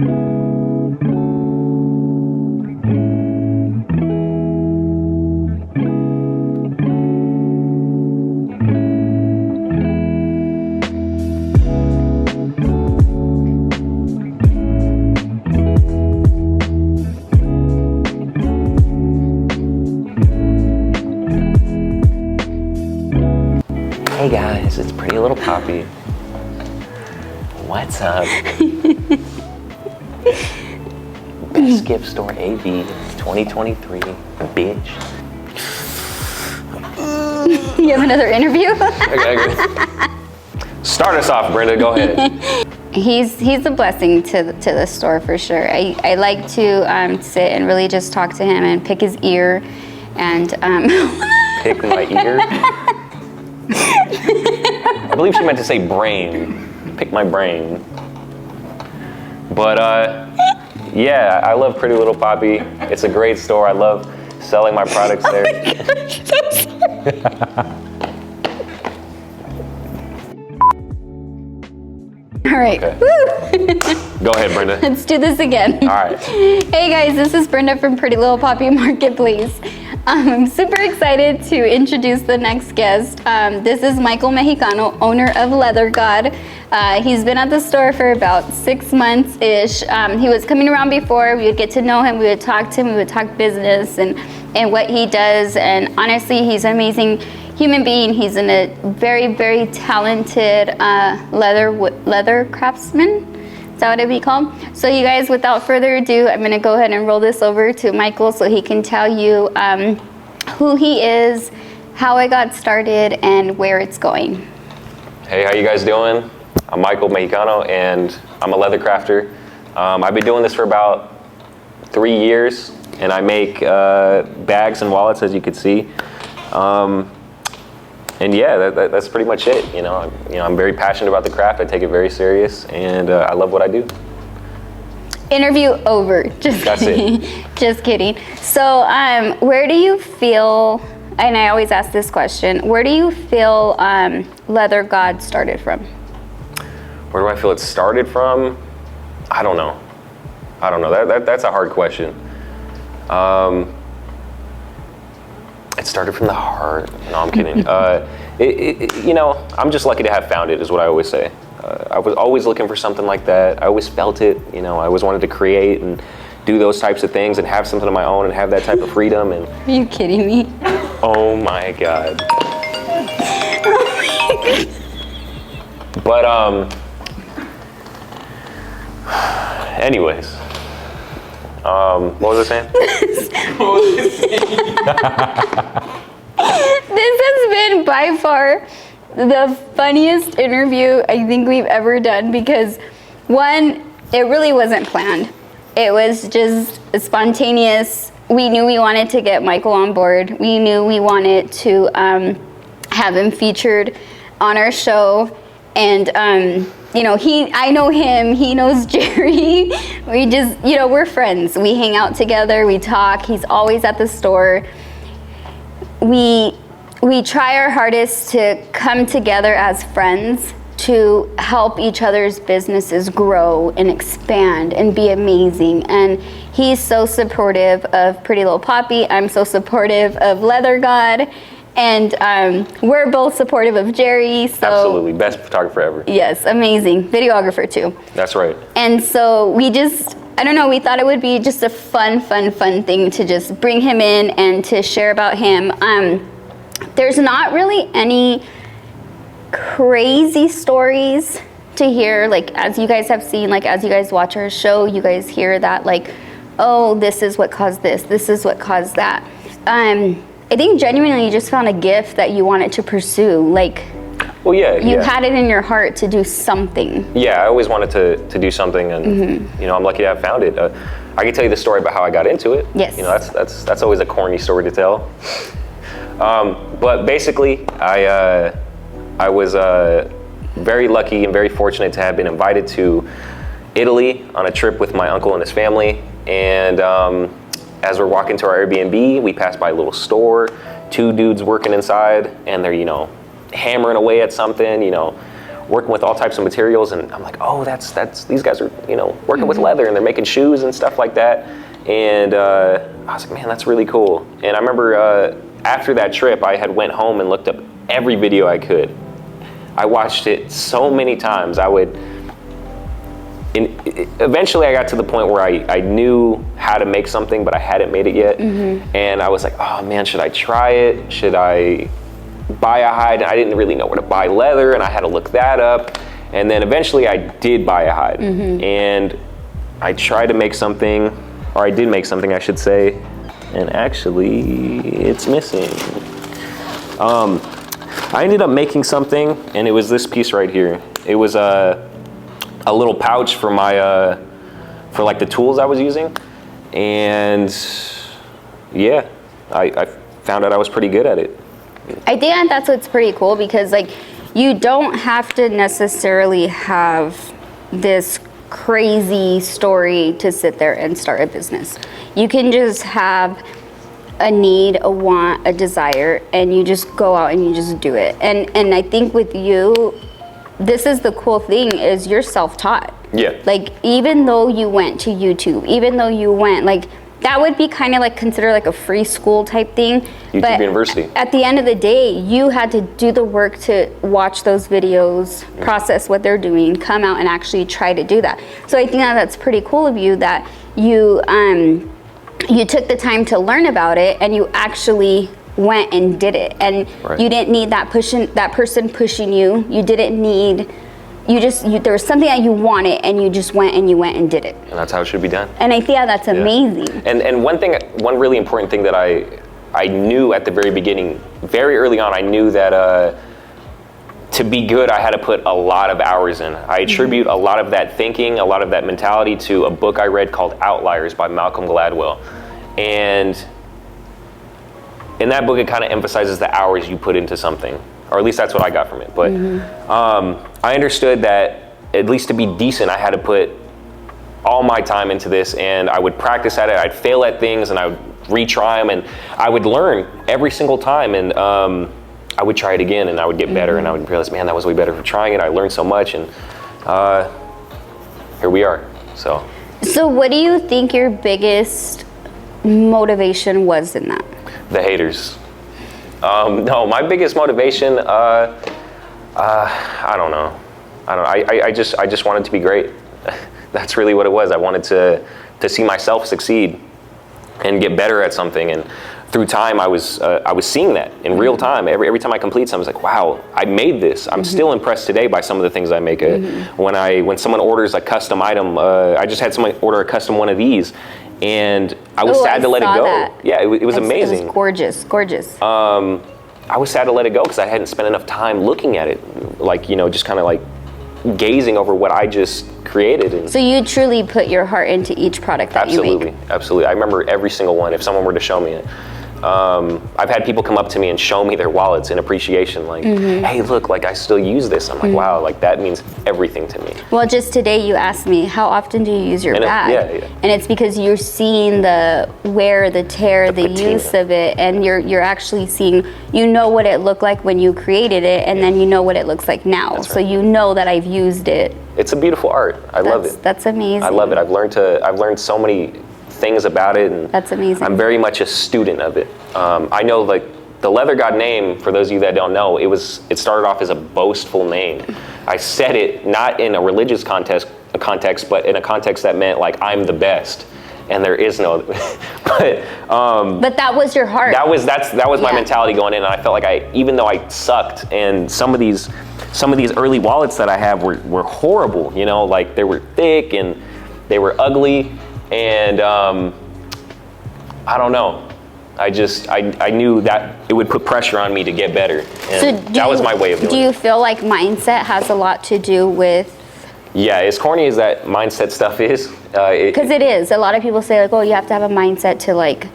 Hey guys, it's Pretty Little Poppy. What's up? Best gift store AV 2023, bitch. You have another interview? Okay. Start us off, Brenda, go ahead. He's a blessing to the store for sure. I like to sit and really just talk to him and pick his ear and Pick my ear? I believe she meant to say brain. Pick my brain. But yeah, I love Pretty Little Poppy. It's a great store. I love selling my products there. All right. Okay. Go ahead, Brenda. Let's do this again. All right. Hey guys, this is Brenda from Pretty Little Poppy Marketplace. I'm super excited to introduce the next guest. This is Michael Mexicano, owner of Leather God. He's been at the store for about 6 months-ish. He was coming around before. We would get to know him. We would talk to him. We would talk business and what he does. And honestly, he's an amazing human being. He's a very, very talented leather craftsman. Is that what it'd be called? So you guys, without further ado, I'm gonna go ahead and roll this over to Michael so he can tell you who he is, how it got started, and where it's going. Hey, how you guys doing? I'm Michael Mexicano, and I'm a leather crafter. I've been doing this for about 3 years, and I make bags and wallets, as you can see. And yeah, that's pretty much it. I'm very passionate about the craft. I take it very serious, and I love what I do. Interview over. That's kidding. It. Just kidding. So, where do you feel? And I always ask this question: where do you feel Leather God started from? Where do I feel it started from? I don't know. That's a hard question. It started from the heart. No, I'm kidding. I'm just lucky to have found it, is what I always say. I was always looking for something like that. I always felt it. I always wanted to create and do those types of things and have something of my own and have that type of freedom. And are you kidding me? Oh my God. But anyways. What was I saying? This has been by far the funniest interview I think we've ever done because, one, it really wasn't planned. It was just spontaneous. We knew we wanted to get Michael on board. We knew we wanted to have him featured on our show. And I know him, he knows Jerry. We just, we're friends. We hang out together, we talk. He's always at the store. We try our hardest to come together as friends to help each other's businesses grow and expand and be amazing. And he's so supportive of Pretty Little Poppy. I'm so supportive of Leather God. And we're both supportive of Jerry. So absolutely, best photographer ever. Yes, amazing. Videographer too. That's right. And so we just, we thought it would be just a fun thing to just bring him in and to share about him. There's not really any crazy stories to hear, like as you guys have seen, like as you guys watch our show, you guys hear that like, oh, this is what caused this is what caused that. I think genuinely you just found a gift that you wanted to pursue. Like, well, yeah, you had it in your heart to do something. Yeah, I always wanted to do something, and I'm lucky to have found it. I can tell you the story about how I got into it. Yes. That's always a corny story to tell. But basically, I was very lucky and very fortunate to have been invited to Italy on a trip with my uncle and his family, and as we're walking to our Airbnb, we passed by a little store, 2 dudes working inside, and they're, hammering away at something, working with all types of materials, and I'm like, oh, that's these guys are, you know, working with leather, and they're making shoes and stuff like that. And I was like, man, that's really cool. And I remember after that trip, I had went home and looked up every video I could. I watched it so many times. Eventually I got to the point where I knew how to make something, but I hadn't made it yet. And I was like, oh man, should I try it? Should I buy a hide? And I didn't really know where to buy leather, and I had to look that up. And then eventually I did buy a hide. And I tried to make something, or I did make something, I should say, and actually it's missing. I ended up making something, and it was this piece right here. It was a little pouch for my for like the tools I was using, and yeah, I found out I was pretty good at it. I think that's what's pretty cool, because like you don't have to necessarily have this crazy story to sit there and start a business. You can just have a need, a want, a desire, and you just go out and you just do it. And I think with you, this is the cool thing, is you're self-taught. Yeah. Like, even though you went to YouTube, even though you went, like, that would be kind of like considered like a free school type thing. YouTube University. At the end of the day, you had to do the work to watch those videos, process what they're doing, come out and actually try to do that. So I think that's pretty cool of you, that you took the time to learn about it, and you actually went and did it, and you didn't need that person pushing you. You didn't need, there was something that you wanted, and you just went and did it. And that's how it should be done. And I think that's amazing. And one really important thing that I knew at the very beginning, very early on, I knew that to be good, I had to put a lot of hours in. I attribute a lot of that thinking, a lot of that mentality to a book I read called Outliers by Malcolm Gladwell. And in that book, it kind of emphasizes the hours you put into something, or at least that's what I got from it. But I understood that at least to be decent, I had to put all my time into this, and I would practice at it. I'd fail at things, and I would retry them, and I would learn every single time. And I would try it again, and I would get better, and I would realize, man, that was way better for trying it. I learned so much, and here we are. So what do you think your biggest motivation was in that? The haters. No, my biggest motivation, I don't know. I just wanted to be great. That's really what it was. I wanted to see myself succeed and get better at something. And through time, I was seeing that in real time. Every time I complete something, I was like, wow, I made this. I'm still impressed today by some of the things I make. When someone orders a custom item, I just had someone order a custom one of these, and I was sad to let it go. That. Yeah, it was amazing. It was gorgeous. I was sad to let it go because I hadn't spent enough time looking at it, like, you know, just kind of like gazing over what I just created. And so you truly put your heart into each product that you make. Absolutely. I remember every single one. If someone were to show me it, I've had people come up to me and show me their wallets in appreciation, like, hey, look, like I still use this. I'm like, wow, like that means everything to me. Well, just today you asked me, how often do you use your bag? And it's because you're seeing the wear, the tear, the use of it, and you're actually seeing, you know what it looked like when you created it, and then you know what it looks like now. So you know that I've used it. It's a beautiful art. I love it. That's amazing. I love it. I've learned so many things about it, and that's amazing. I'm very much a student of it. I know, like, the Leather God name, for those of you that don't know, it started off as a boastful name. I said it not in a religious context, but in a context that meant like I'm the best, and there is no. but that was your heart. That was my mentality going in, and I felt like even though I sucked, and some of these early wallets that I have were horrible. You know, like they were thick and they were ugly. And I don't know. I knew that it would put pressure on me to get better. And so that was my way of doing it. Do you feel like mindset has a lot to do with? Yeah, as corny as that mindset stuff is. Because it is. A lot of people say, like, oh, you have to have a mindset to like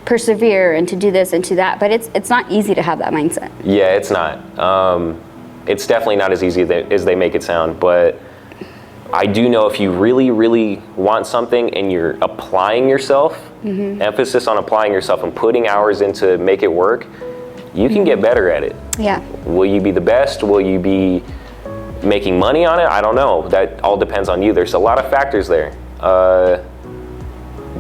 persevere and to do this and to that. But it's not easy to have that mindset. Yeah, it's not. It's definitely not as easy as they make it sound. But I do know if you really, really want something and you're applying yourself, emphasis on applying yourself and putting hours in to make it work, you can get better at it. Yeah. Will you be the best? Will you be, Making money on it, I don't know. That all depends on you. There's a lot of factors there.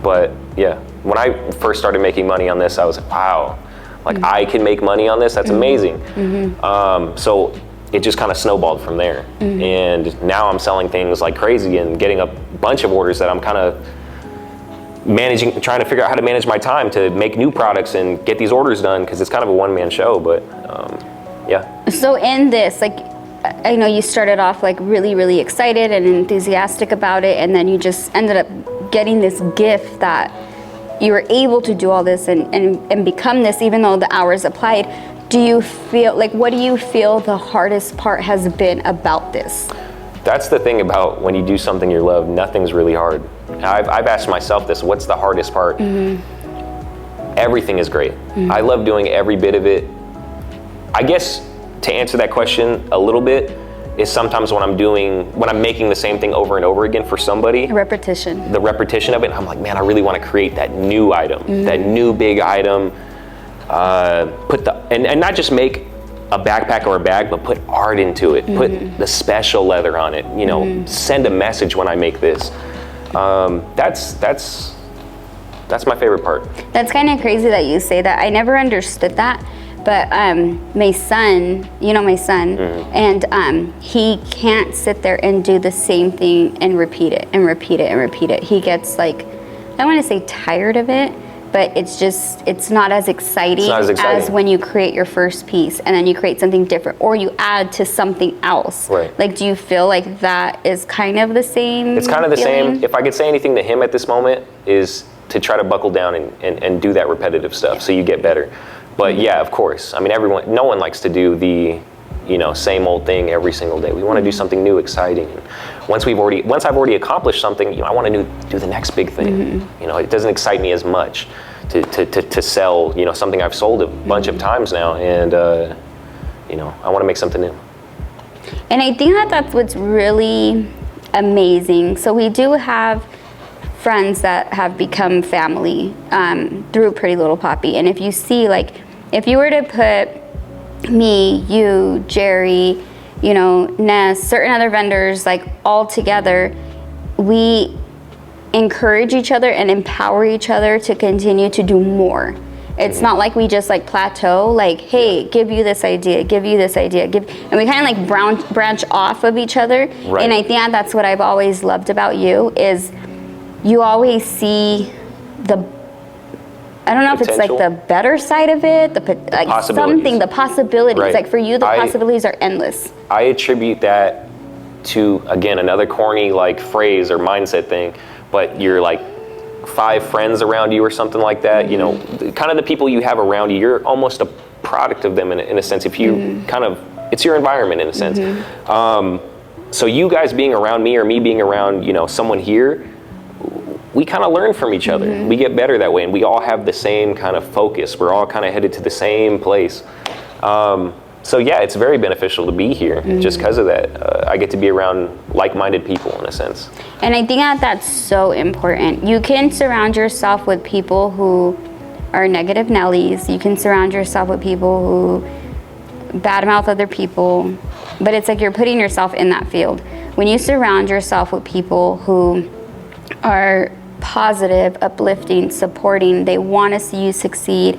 But yeah, when I first started making money on this, I was like, wow, like I can make money on this. That's amazing. So it just kind of snowballed from there. And now I'm selling things like crazy and getting a bunch of orders that I'm kind of managing, trying to figure out how to manage my time to make new products and get these orders done, because it's kind of a one-man show. But yeah. So in this, like, I know you started off like really, really excited and enthusiastic about it, and then you just ended up getting this gift that you were able to do all this and become this, even though the hours applied. Do you feel like, what do you feel the hardest part has been about this? That's the thing about when you do something you love, nothing's really hard. I've asked myself this, what's the hardest part? Everything is great. I love doing every bit of it. I guess to answer that question a little bit is sometimes when I'm making the same thing over and over again for somebody. Repetition. The repetition of it, I'm like, man, I really want to create that new item, that new big item. And not just make a backpack or a bag, but put art into it, put the special leather on it, you know, send a message when I make this. That's my favorite part. That's kind of crazy that you say that. I never understood that. But my son, and he can't sit there and do the same thing and repeat it and repeat it and repeat it. He gets like, I don't want to say tired of it, but it's not as exciting as when you create your first piece and then you create something different or you add to something else. Right. Like, do you feel like that is kind of the same? It's kind of the same. If I could say anything to him at this moment, is to try to buckle down and do that repetitive stuff so you get better. But yeah, of course. I mean, no one likes to do the, same old thing every single day. We want to do something new, exciting. And once I've already accomplished something, I want to do the next big thing. It doesn't excite me as much to sell, something I've sold a bunch of times now, and I want to make something new. And I think that's what's really amazing. So we do have friends that have become family through Pretty Little Poppy, and if you see, like, if you were to put me, you, Jerry, Ness, certain other vendors, like, all together, we encourage each other and empower each other to continue to do more. It's not like we just like plateau, like, hey, give you this idea, and we kind of like branch off of each other. Right. And I think that's what I've always loved about you, is you always see I don't know if it's like the better side of it, the possibilities. Right. Like, for you, the possibilities are endless. I attribute that to, again, another corny like phrase or mindset thing, but you're like 5 friends around you or something like that, kind of the people you have around you, you're almost a product of them in a sense. If you it's your environment in a sense. So you guys being around me or me being around, someone here, we kind of learn from each other. We get better that way, and we all have the same kind of focus. We're all kind of headed to the same place. So yeah, it's very beneficial to be here just because of that. I get to be around like-minded people in a sense. And I think that's so important. You can surround yourself with people who are negative Nellies. You can surround yourself with people who badmouth other people, but it's like you're putting yourself in that field. When you surround yourself with people who are positive, uplifting, supporting, they want to see you succeed,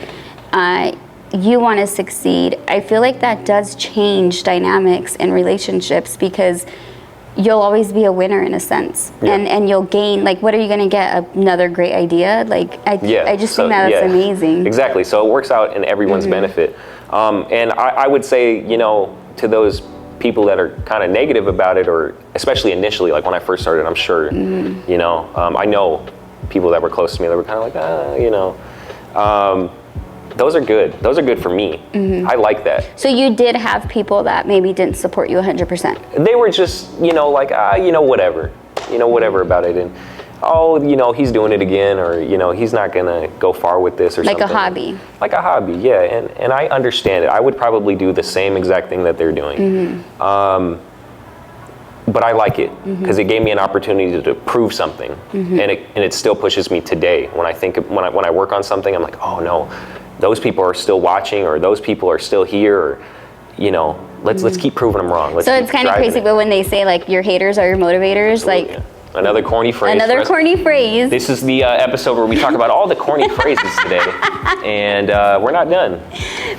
you want to succeed, I feel like that does change dynamics in relationships, because you'll always be a winner in a sense. And you'll gain, like, what are you going to get? Another great idea? Like, I just think that's amazing. Exactly. So it works out in everyone's benefit. And I would say, to those people that are kind of negative about it, or especially initially, like when I first started, I'm sure, I know people that were close to me that were kind of like, those are good. Those are good for me. I like that. So you did have people that maybe didn't support you 100%. They were just, like, whatever, whatever about it. And, he's doing it again, or, he's not going to go far with this or like something. Like a hobby, yeah. And I understand it. I would probably do the same exact thing that they're doing. But I like it because it gave me an opportunity to prove something. And it still pushes me today. When I work on something, I'm like, oh no, those people are still watching, or those people are still here, or, Let's keep proving them wrong. So it's kind of crazy, but when they say like your haters are your motivators, Absolutely. like another corny phrase. Another corny phrase. This is the episode where we talk about all the corny phrases today, and we're not done.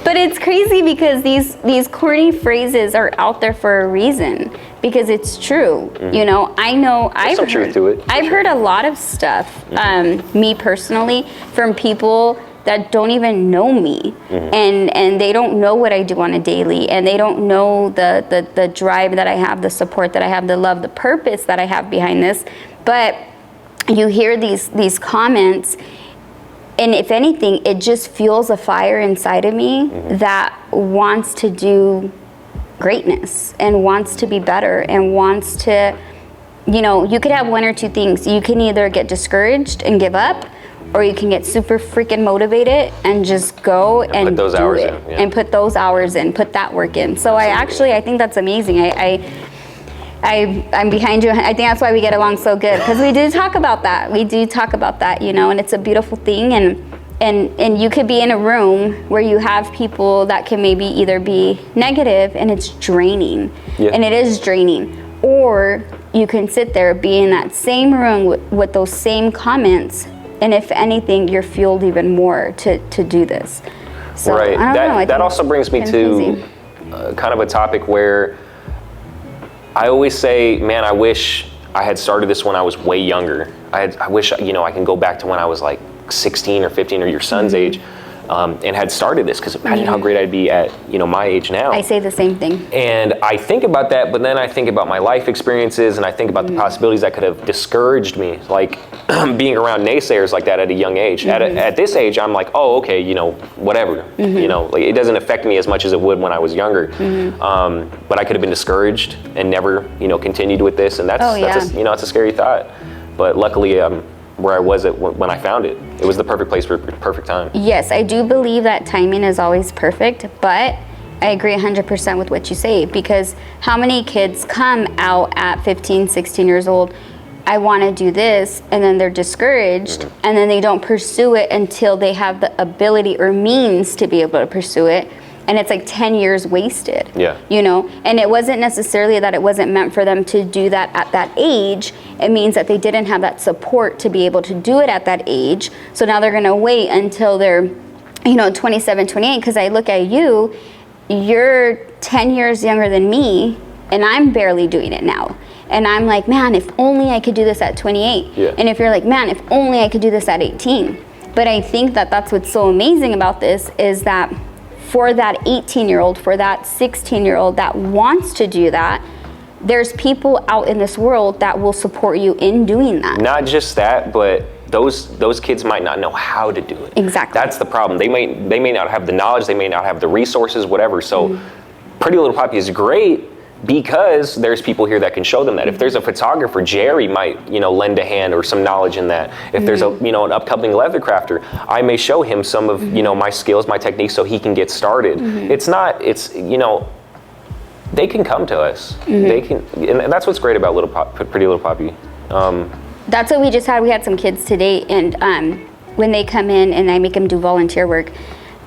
But it's crazy because these corny phrases are out there for a reason, because it's true. You know, I've some truth to it. I've heard a lot of stuff, me personally, from people that don't even know me, and they don't know what I do on a daily, and they don't know the drive that I have, the support that I have, the love, the purpose that I have behind this. But you hear these comments, and if anything, it just fuels a fire inside of me that wants to do greatness and wants to be better and wants to, you know, you could have one or two things. You can either get discouraged and give up, or you can get super freaking motivated and just go and put those do hours it. in, yeah. And put those hours in, put that work in. So I think that's amazing. I'm behind you. I think that's why we get along so good, because we do talk about that. You know, and it's a beautiful thing. And you could be in a room where you have people that can maybe either be negative, and it's draining, and it is draining, or you can sit there, be in that same room with those same comments, and if anything, you're fueled even more to do this. So, right. I don't know. That also brings me to kind of a topic where I always say, man, I wish I had started this when I was way younger. I wish, you know, I can go back to when I was like 16 or 15 or your son's age, and had started this, because imagine how great I'd be at, you know, my age now. I say the same thing. And I think about that, but then I think about my life experiences, and I think about the possibilities that could have discouraged me, like being around naysayers like that at a young age. At this age, I'm like, oh, okay, you know, whatever. You know, like it doesn't affect me as much as it would when I was younger. But I could have been discouraged and never, you know, continued with this, and that's you know, it's a scary thought. But luckily, where I was when I found it. It was the perfect place for the perfect time. Yes, I do believe that timing is always perfect, but I agree 100% with what you say, because how many kids come out at 15, 16 years old, I want to do this, and then they're discouraged, and then they don't pursue it until they have the ability or means to be able to pursue it. And it's like 10 years wasted, you know? And it wasn't necessarily that it wasn't meant for them to do that at that age. It means that they didn't have that support to be able to do it at that age. So now they're gonna wait until they're, you know, 27, 28, because I look at you, you're 10 years younger than me, and I'm barely doing it now. And I'm like, man, if only I could do this at 28. And if you're like, man, if only I could do this at 18. But I think that that's what's so amazing about this, is that for that 18-year-old, for that 16-year-old that wants to do that, there's people out in this world that will support you in doing that. Not just that, but those kids might not know how to do it. Exactly. That's the problem. They may not have the knowledge, they may not have the resources, whatever. So Pretty Little Poppy is great because there's people here that can show them that. If there's a photographer, Jerry might, you know, lend a hand or some knowledge in that. If there's a, you know, an upcoming leather crafter, I may show him some of, you know, my skills, my techniques, so he can get started. It's, you know, they can come to us. They can, and that's what's great about Pretty Little Poppy. That's what we just had. We had some kids today, and when they come in and I make them do volunteer work,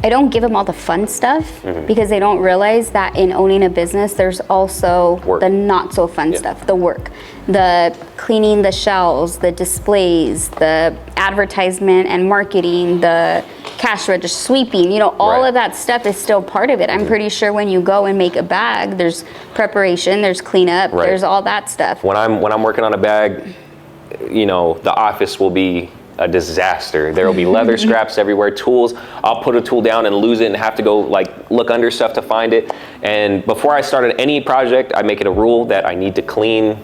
I don't give them all the fun stuff, because they don't realize that in owning a business, there's also the not so fun stuff, the work, the cleaning the shelves, the displays, the advertisement and marketing, the cash register, sweeping, you know, all of that stuff is still part of it. I'm pretty sure when you go and make a bag, there's preparation, there's cleanup, there's all that stuff. When I'm working on a bag, you know, the office will be a disaster. There will be leather scraps everywhere, tools. I'll put a tool down and lose it and have to go like look under stuff to find it. And before I started any project, I make it a rule that I need to clean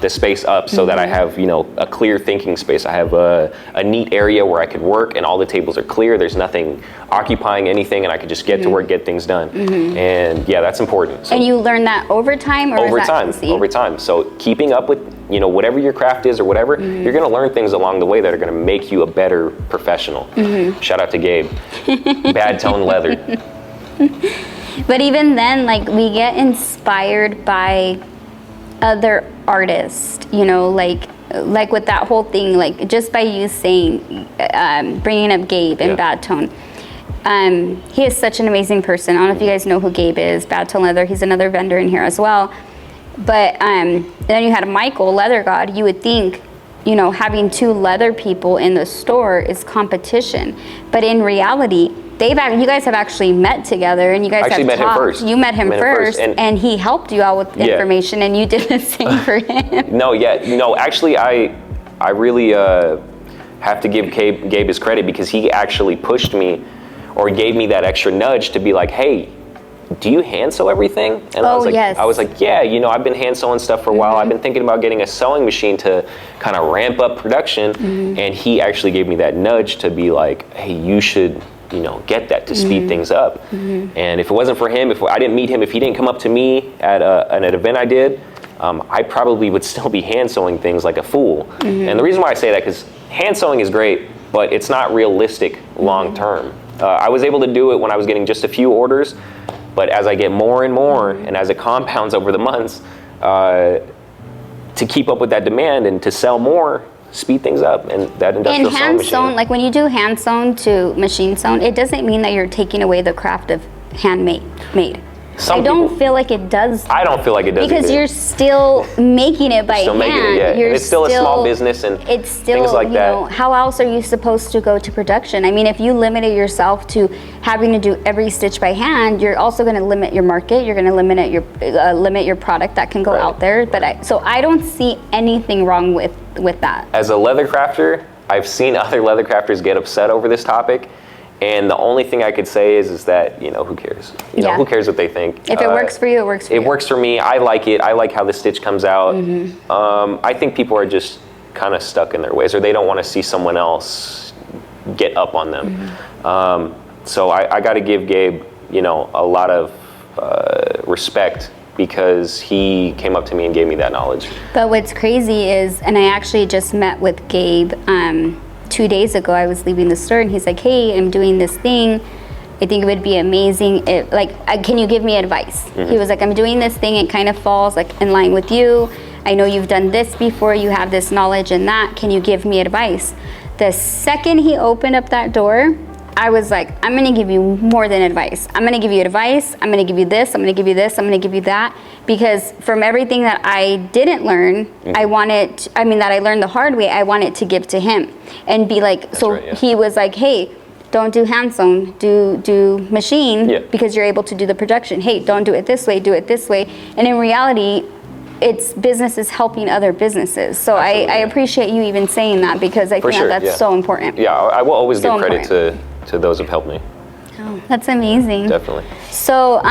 the space up so that I have, you know, a clear thinking space. I have a neat area where I could work and all the tables are clear. There's nothing occupying anything, and I could just get to work, get things done. And yeah, that's important. So, and you learn that over time, or over time. So keeping up with, you know, whatever your craft is or whatever, you're going to learn things along the way that are going to make you a better professional. Shout out to Gabe. Bad Tone Leather. But even then, like, we get inspired by other artists, you know, like with that whole thing, like just by you saying, bringing up Gabe and Bad Tone, he is such an amazing person. I don't know if you guys know who Gabe is, Bad Tone Leather. He's another vendor in here as well. But then you had Michael, Leather God. You would think, you know, having two leather people in the store is competition. But in reality, you guys have actually met together, and you guys have met talked. him first. You met him first, and he helped you out with information, and you did the same for him. No, actually, I really have to give Gabe his credit, because he actually pushed me, or gave me that extra nudge to be like, hey, do you hand sew everything? And I was like, yeah, you know, I've been hand sewing stuff for a while. I've been thinking about getting a sewing machine to kind of ramp up production. And he actually gave me that nudge to be like, hey, you should, you know, get that to speed things up. And if it wasn't for him, if I didn't meet him, if he didn't come up to me at an event I did, I probably would still be hand sewing things like a fool. And the reason why I say that, because hand sewing is great, but it's not realistic long term. I was able to do it when I was getting just a few orders. But as I get more and more, and as it compounds over the months, to keep up with that demand and to sell more, speed things up, and that industrial sewing hand machine. sewn, like when you do hand sewn to machine sewn, it doesn't mean that you're taking away the craft of handmade. I don't feel like it does. I don't feel like it does because either. you're still making it by hand. Making it, yeah. And it's still a small business, and it's still, things like you that. know, how else are you supposed to go to production? I mean, if you limited yourself to having to do every stitch by hand, you're also going to limit your market. You're going to limit your product that can go out there. But so I don't see anything wrong with that. As a leather crafter, I've seen other leather crafters get upset over this topic. And the only thing I could say is that, you know, who cares? You know, who cares what they think? If it works for you, it works for you. It works for me. I like it. I like how the stitch comes out. I think people are just kind of stuck in their ways, or they don't want to see someone else get up on them. So I got to give Gabe, you know, a lot of respect, because he came up to me and gave me that knowledge. But what's crazy is, and I actually just met with Gabe 2 days ago. I was leaving the store, and he's like, hey, I'm doing this thing. I think it would be amazing. Can you give me advice? He was like, I'm doing this thing. It kind of falls like in line with you. I know you've done this before. You have this knowledge and that. Can you give me advice? The second he opened up that door, I was like, I'm going to give you more than advice. I'm going to give you advice. I'm going to give you this. I'm going to give you this. I'm going to give you that. Because from everything that I didn't learn, that I learned the hard way, I wanted to give to him and be like, he was like, hey, don't do hand sewn, do machine, because you're able to do the production. Hey, don't do it this way, do it this way. And in reality, it's businesses helping other businesses. So I appreciate you even saying that, because I think that's so important. Yeah, I will always give credit to those who've helped me. Oh, that's amazing. Definitely. So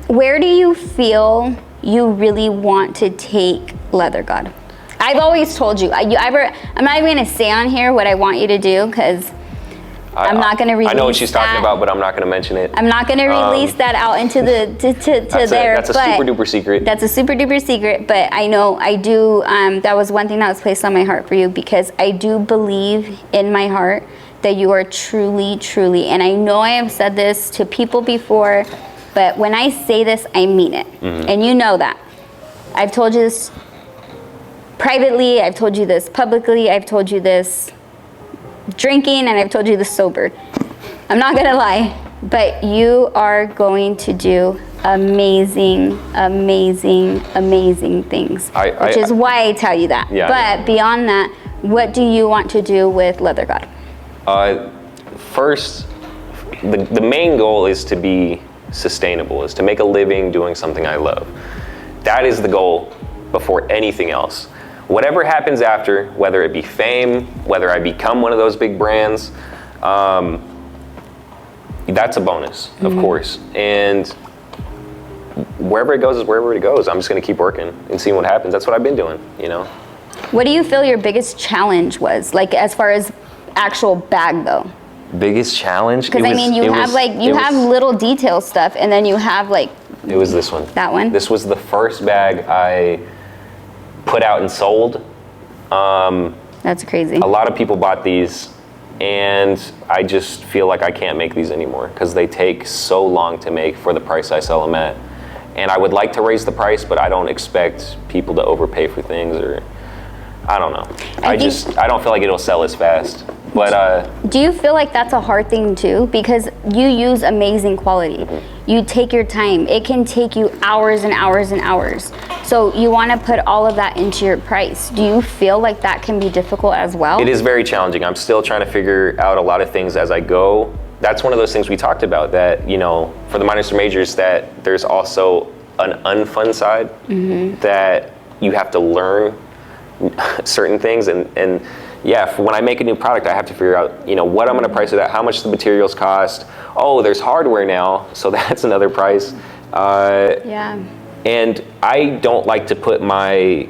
where do you feel you really want to take Leather God? I've always told you, I'm not even going to say on here what I want you to do, because I'm not going to release. I know what she's talking about, but I'm not going to mention it. I'm not going to release that out into the That's a super duper secret. That's a super duper secret. But I know I do. That was one thing that was placed on my heart for you, because I do believe in my heart that you are truly, truly. And I know I have said this to people before, but when I say this, I mean it, and you know that. I've told you this privately. I've told you this publicly. I've told you this drinking, and I've told you this sober. I'm not gonna lie, but you are going to do amazing, amazing, amazing things, which is why I tell you that. But beyond that, what do you want to do with Leather God? First, the main goal is to be sustainable, is to make a living doing something I love. That is the goal before anything else. Whatever happens after, whether it be fame, whether I become one of those big brands, that's a bonus, of course. And wherever it goes is wherever it goes. I'm just going to keep working and seeing what happens. That's what I've been doing, you know. What do you feel your biggest challenge was, like as far as actual bag though? Biggest challenge? Because I mean, you have little detail stuff, and then you have like. It was this one. That one? This was the first bag I put out and sold. That's crazy. A lot of people bought these, and I just feel like I can't make these anymore, because they take so long to make for the price I sell them at. And I would like to raise the price, but I don't expect people to overpay for things, or I don't know. I don't feel like it'll sell as fast. But do you feel like that's a hard thing too? Because you use amazing quality. You take your time. It can take you hours and hours and hours. So you want to put all of that into your price. Do you feel like that can be difficult as well? it is very challenging. I'm still trying to figure out a lot of things as I go. That's one of those things we talked about, that, you know, for the minors to majors, that there's also an unfun side, that you have to learn certain things. And yeah, when I make a new product, I have to figure out, you know, what I'm going to price it at, how much the materials cost. Oh, there's hardware now, so that's another price. Yeah. And I don't like to put my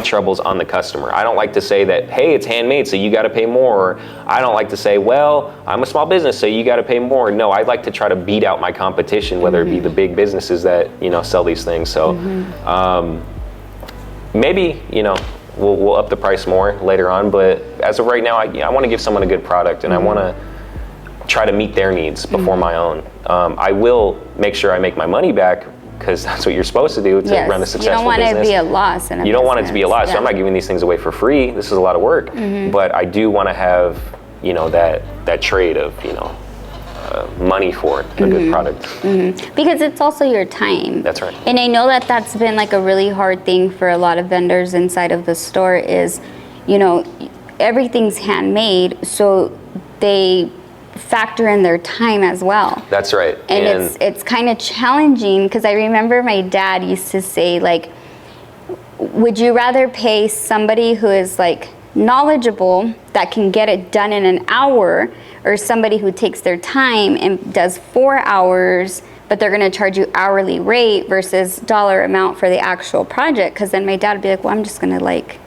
troubles on the customer. I don't like to say that, hey, it's handmade, so you got to pay more. Or I don't like to say, well, I'm a small business, so you got to pay more. No, I like to try to beat out my competition, whether it be the big businesses that, you know, sell these things. So maybe, you know, we'll up the price more later on. But as of right now, I want to give someone a good product, and I want to try to meet their needs before my own. I will make sure I make my money back, because that's what you're supposed to do to run a successful business. You don't want it to be a loss in a You don't want it to be a loss. So I'm not giving these things away for free. This is a lot of work. But I do want to have, you know, that trade of, you know, money for a good product. Because it's also your time. That's right. And I know that that's been like a really hard thing for a lot of vendors inside of the store is, you know, everything's handmade, so they factor in their time as well. That's right. And it's kind of challenging, because I remember my dad used to say, like, would you rather pay somebody who is like knowledgeable that can get it done in an hour, or somebody who takes their time and does 4 hours, but they're going to charge you hourly rate versus dollar amount for the actual project? Because then my dad would be like, well, I'm just going to like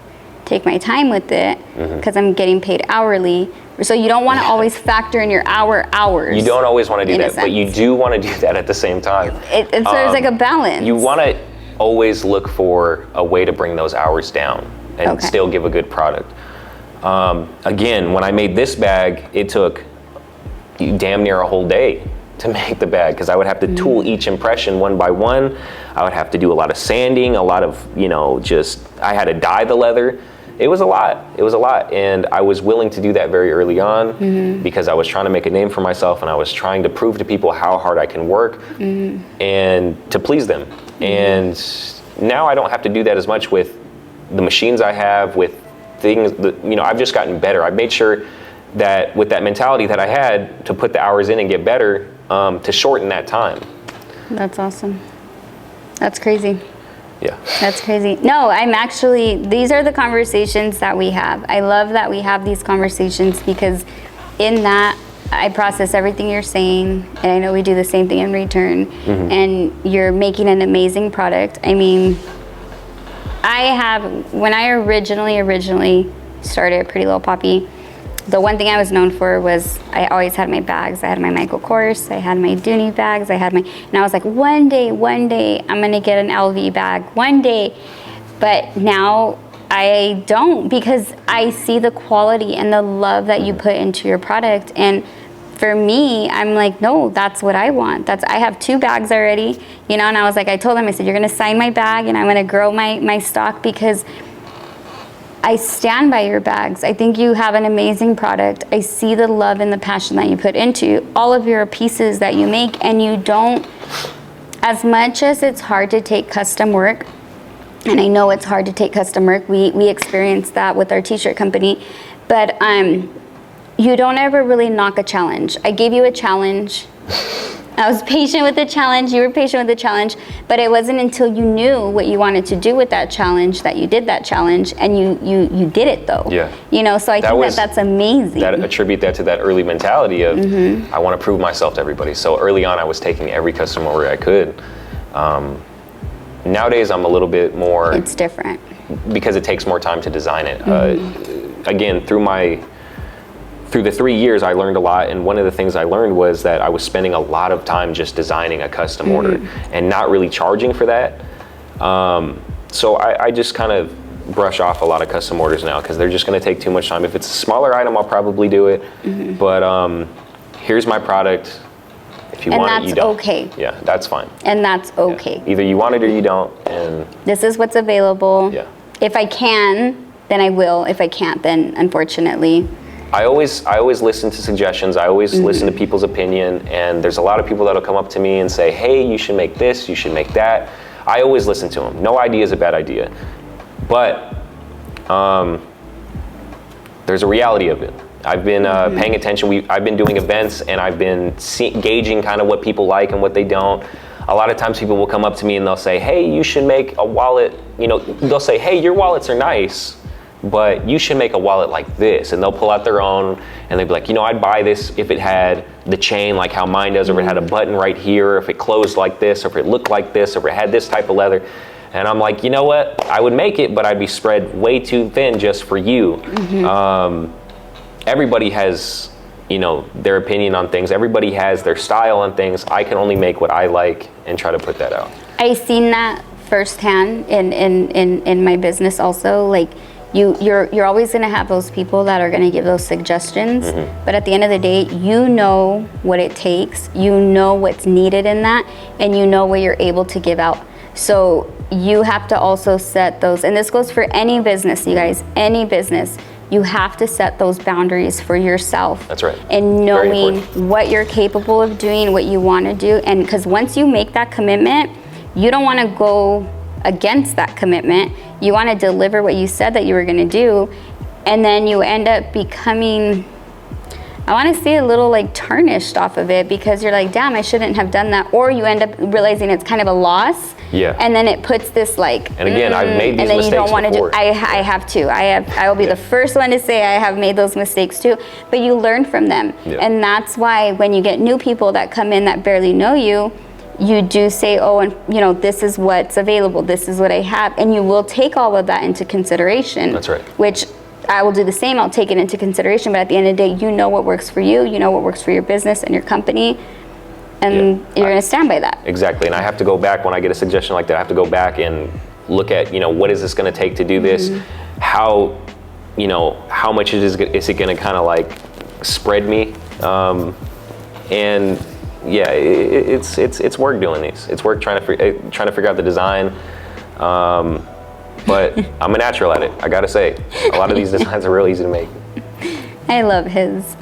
take my time with it because I'm getting paid hourly. So you don't want to always factor in your hours. You don't always want to do that, but you do want to do that at the same time. So there's like a balance. You want to always look for a way to bring those hours down and still give a good product. Again, when I made this bag, it took damn near a whole day to make the bag, because I would have to tool each impression one by one. I would have to do a lot of sanding, a lot of, you know, I had to dye the leather. It was a lot. It was a lot. And I was willing to do that very early on because I was trying to make a name for myself, and I was trying to prove to people how hard I can work and to please them. And now I don't have to do that as much with the machines I have, with things that, you know, I've just gotten better. I've made sure that with that mentality that I had to put the hours in and get better, to shorten that time. That's awesome. That's crazy. Yeah. That's crazy. No, these are the conversations that we have. I love that we have these conversations, because in that I process everything you're saying, and I know we do the same thing in return, and you're making an amazing product. I mean, when I originally started Pretty Little Poppy, the one thing I was known for was I always had my bags. I had my Michael Kors, I had my Dooney bags, and I was like, one day, I'm gonna get an LV bag, one day. But now I don't, because I see the quality and the love that you put into your product. And for me, I'm like, no, that's what I want. I have 2 bags already, you know, and I was like, I told them, I said, you're gonna sign my bag and I'm gonna grow my stock, because I stand by your bags. I think you have an amazing product. I see the love and the passion that you put into all of your pieces that you make, and you don't, as much as it's hard to take custom work, and I know it's hard to take custom work, we experienced that with our t-shirt company, but you don't ever really knock a challenge. I gave you a challenge. I was patient with the challenge, you were patient with the challenge, but it wasn't until you knew what you wanted to do with that challenge that you did that challenge, and you did it though. Yeah. You know, so I think that's amazing. Attribute that to that early mentality of, I want to prove myself to everybody. So early on, I was taking every customer order I could. Nowadays, I'm a little bit more... It's different. Because it takes more time to design it. Again, through the 3 years, I learned a lot, and one of the things I learned was that I was spending a lot of time just designing a custom order and not really charging for that. So I just kind of brush off a lot of custom orders now, because they're just going to take too much time. If it's a smaller item, I'll probably do it. But here's my product. If you want it, you don't. And that's okay. Yeah, that's fine. And that's okay. Yeah. Either you want it or you don't. And this is what's available. Yeah. If I can, then I will. If I can't, then unfortunately, I always listen to suggestions. I always listen to people's opinion, and there's a lot of people that'll come up to me and say, hey, you should make this, you should make that. I always listen to them. No idea is a bad idea. But there's a reality of it. I've been paying attention. I've been doing events, and I've been gauging kind of what people like and what they don't. A lot of times people will come up to me and they'll say, hey, you should make a wallet. You know, they'll say, hey, your wallets are nice, but you should make a wallet like this. And they'll pull out their own, and they'll be like, you know, I'd buy this if it had the chain like how mine does, or if it had a button right here, or if it closed like this, or if it looked like this, or if it had this type of leather. And I'm like, you know what? I would make it, but I'd be spread way too thin just for you. Everybody has, you know, their opinion on things. Everybody has their style on things. I can only make what I like and try to put that out. I've seen that firsthand in my business also. Like, you're always going to have those people that are going to give those suggestions, but at the end of the day, you know what it takes, you know what's needed in that, and you know what you're able to give out. So you have to also set those, and this goes for any business, you guys, any business. You have to set those boundaries for yourself. That's right. And knowing what you're capable of doing, what you want to do, and because once you make that commitment, you don't want to go against that commitment. You want to deliver what you said that you were going to do, and then you end up becoming, I want to say, a little like tarnished off of it, because you're like, damn, I shouldn't have done that. Or you end up realizing it's kind of a loss. Yeah. And then it puts this like, and again, I've made these and then mistakes you don't want to do. before. I have too. I will be the first one to say I have made those mistakes too. But you learn from them, and that's why when you get new people that come in that barely know you, you do say, oh, and you know, this is what's available. This is what I have, and you will take all of that into consideration. That's right. Which I will do the same. I'll take it into consideration. But at the end of the day, you know what works for you. You know what works for your business and your company. And you're going to stand by that. Exactly. And I have to go back when I get a suggestion like that. I have to go back and look at, you know, what is this going to take to do this? How, you know, how much is it going to kind of like spread me? And yeah, it's work doing these. It's work trying to figure out the design. But I'm a natural at it. I got to say, a lot of these designs are real easy to make. I love his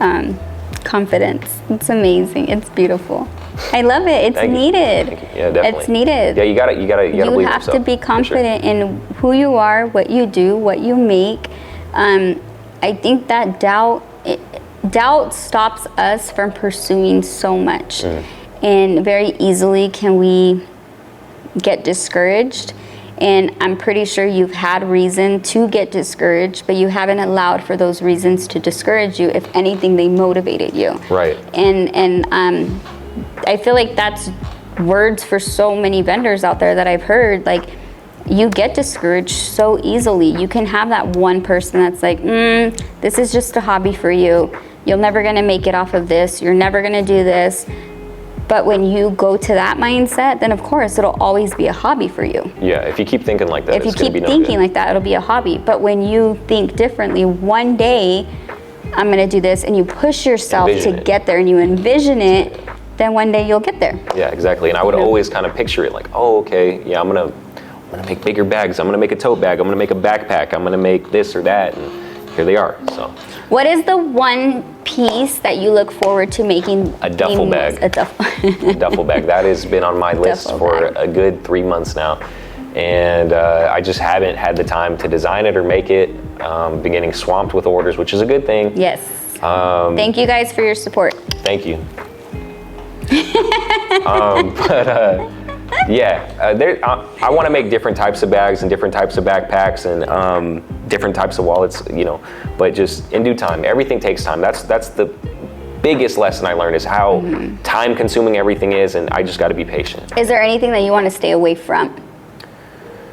confidence. It's amazing. It's beautiful. I love it. It's needed. Thank you. Yeah, definitely. It's needed. Yeah, you gotta believe yourself. You have to be confident in who you are, what you do, what you make. I think that doubt stops us from pursuing so much, and very easily can we get discouraged. And I'm pretty sure you've had reason to get discouraged, but you haven't allowed for those reasons to discourage you. If anything, they motivated you. Right. And I feel like that's words for so many vendors out there that I've heard. Like, you get discouraged so easily. You can have that one person that's like, this is just a hobby for you. You're never gonna make it off of this. You're never gonna do this. But when you go to that mindset, then of course it'll always be a hobby for you. Yeah, if you keep thinking like that, if you keep thinking like that, it'll be a hobby. But when you think differently, one day I'm gonna do this, and you push yourself to get there, and you envision it, then one day you'll get there. Yeah, exactly. And I would always kind of picture it like, oh, okay, yeah, I'm gonna make bigger bags. I'm gonna make a tote bag. I'm gonna make a backpack. I'm gonna make this or that, and here they are. So. What is the one piece that you look forward to making? A duffel bag. A duffel bag. That has been on my list for a good 3 months now. And I just haven't had the time to design it or make it. Been getting swamped with orders, which is a good thing. Yes. Thank you guys for your support. Thank you. I want to make different types of bags and different types of backpacks and different types of wallets, you know, but just in due time. Everything takes time. That's the biggest lesson I learned, is how time consuming everything is, and I just got to be patient. Is there anything that you want to stay away from?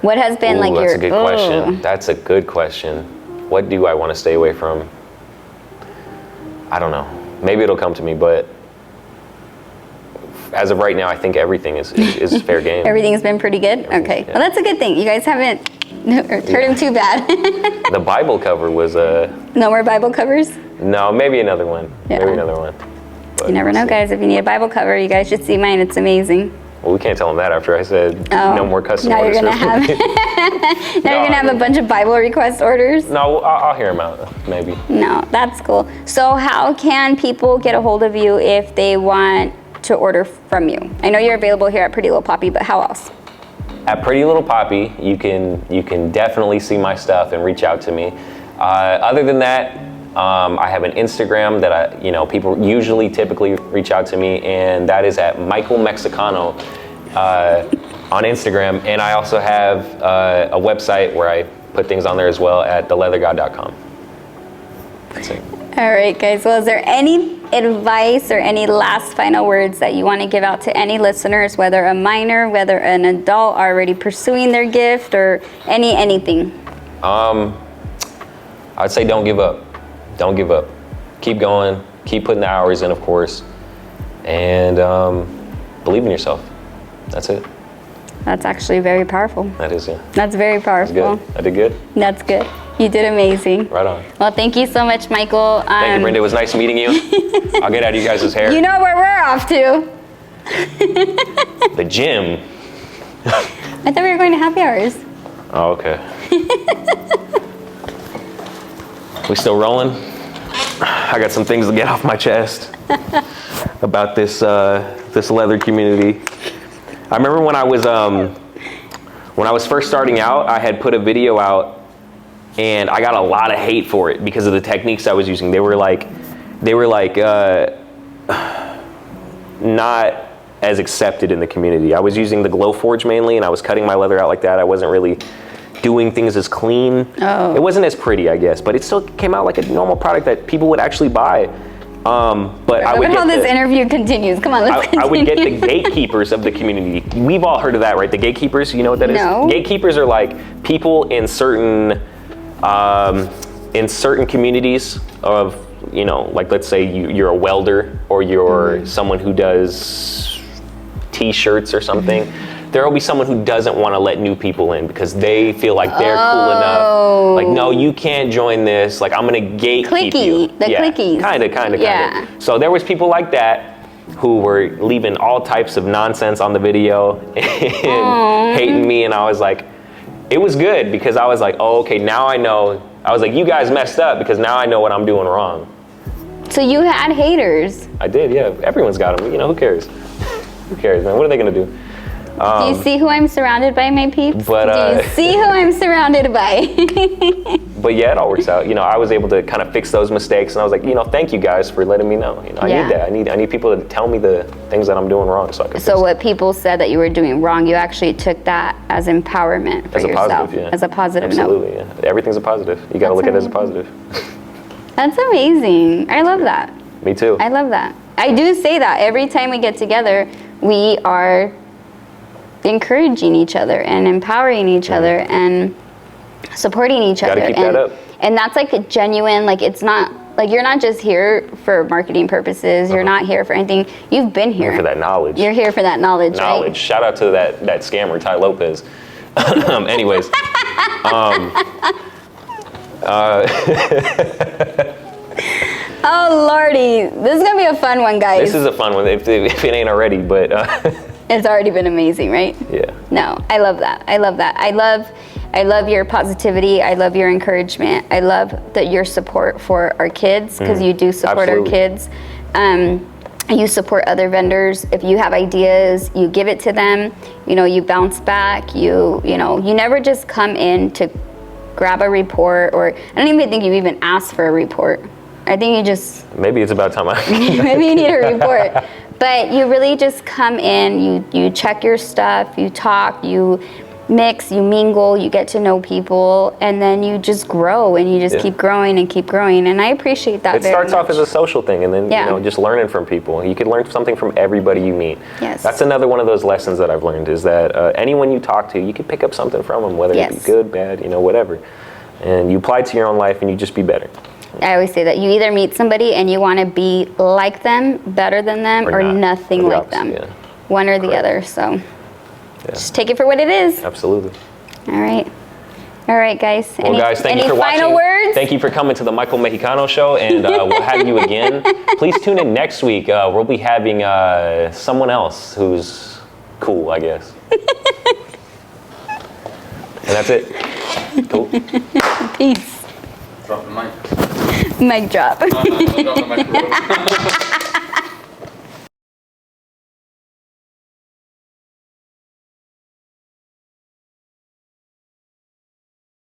What has been like that's a good question. That's a good question. What do I want to stay away from? I don't know. Maybe it'll come to me, but as of right now, I think everything is fair game. Everything's been pretty good? Okay. Yeah. Well, that's a good thing. You guys haven't hurt him too bad. The Bible cover was No more Bible covers? No, maybe another one. Yeah. Maybe another one. But you never know, guys. If you need a Bible cover, you guys should see mine. It's amazing. Well, we can't tell them that after I said no more custom now orders. You're gonna have, you're gonna have a bunch of Bible request orders? No, I'll hear them out, maybe. No, that's cool. So how can people get a hold of you if they want to order from you? I know you're available here at Pretty Little Poppy, but how else? At Pretty Little Poppy, you can definitely see my stuff and reach out to me. Other than that, I have an Instagram that people typically reach out to me, and that is at Michael Mexicano on Instagram. And I also have a website where I put things on there as well at theleathergod.com. That's it. All right, guys. Well, is there any advice or any last final words that you want to give out to any listeners, whether a minor, whether an adult already pursuing their gift, or anything? I'd say don't give up. Don't give up. Keep going. Keep putting the hours in, of course. And believe in yourself. That's it. That's actually very powerful. That is, yeah. That's very powerful. That's good. I did good. That's good. You did amazing. Right on. Well, thank you so much, Michael. Thank you, Brenda. It was nice meeting you. I'll get out of you guys' hair. You know where we're off to. The gym. I thought we were going to happy hours. Oh, okay. We still rolling? I got some things to get off my chest about this leather community. I remember when I was first starting out, I had put a video out, and I got a lot of hate for it because of the techniques I was using. They were like not as accepted in the community. I was using the glow forge mainly, and I was cutting my leather out like that. I wasn't really doing things as clean. Oh. It wasn't as pretty, I guess, but it still came out like a normal product that people would actually buy. But I would how this interview continues. Come on, let's continue. I would get the gatekeepers of the community. We've all heard of that, right? The gatekeepers, you know what that is? No. Gatekeepers are like people in certain communities of, like let's say you're a welder, or you're someone who does t-shirts or something. There will be someone who doesn't want to let new people in because they feel like they're cool enough. Like, no, you can't join this. Like, I'm going to gatekeep you. Cliquies. Kind of. Yeah. So there was people like that who were leaving all types of nonsense on the video and hating me. And I was like, it was good because I was like, oh, okay, now I know. I was like, you guys messed up because now I know what I'm doing wrong. So you had haters. I did, yeah. Everyone's got them. Who cares? Who cares, man? What are they going to do? Do you see who I'm surrounded by, my peeps? But, do you see who I'm surrounded by? But yeah, it all works out. I was able to kind of fix those mistakes, and I was like, thank you guys for letting me know. I need that. I need people to tell me the things that I'm doing wrong so I can fix what people said that you were doing wrong, you actually took that as empowerment for yourself. Positive, yeah. As a positive Absolutely, note. Yeah. Everything's a positive. You got to look at it as a positive. That's amazing. I love that. Me too. I love that. I do say that every time we get together, we are encouraging each other and empowering each other and supporting each other. Gotta keep that up. And that's like a genuine, like it's not, like you're not just here for marketing purposes, you're not here for anything, you've been here. For that knowledge. You're here for that knowledge, right? Shout out to that scammer, Ty Lopez. Anyways. Oh lordy, this is gonna be a fun one, guys. This is a fun one if it ain't already, but it's already been amazing, right? Yeah. No, I love that. I love that. I love your positivity. I love your encouragement. I love your support for our kids, because you do support our kids. You support other vendors. If you have ideas, you give it to them. You bounce back. You never just come in to grab a report, or I don't even think you even asked for a report. I think you just... Maybe it's about time maybe you need a report. But you really just come in, you check your stuff, you talk, you mix, you mingle, you get to know people, and then you just grow, and you just keep growing and keep growing. And I appreciate that very much. It starts off as a social thing, and then just learning from people. You can learn something from everybody you meet. Yes. That's another one of those lessons that I've learned, is that anyone you talk to, you can pick up something from them, whether it be good, bad, whatever. And you apply it to your own life, and you just be better. I always say that you either meet somebody and you want to be like them, better than them, or nothing like them. Yeah. One or the other. So just take it for what it is. Absolutely. All right, guys. Well, guys, thank you for watching. Any final words? Thank you for coming to the Michael Mexicano Show, and we'll have you again. Please tune in next week. We'll be having someone else who's cool, I guess. And that's it. Cool. Peace. Drop the mic. Mic drop. Drop the mic.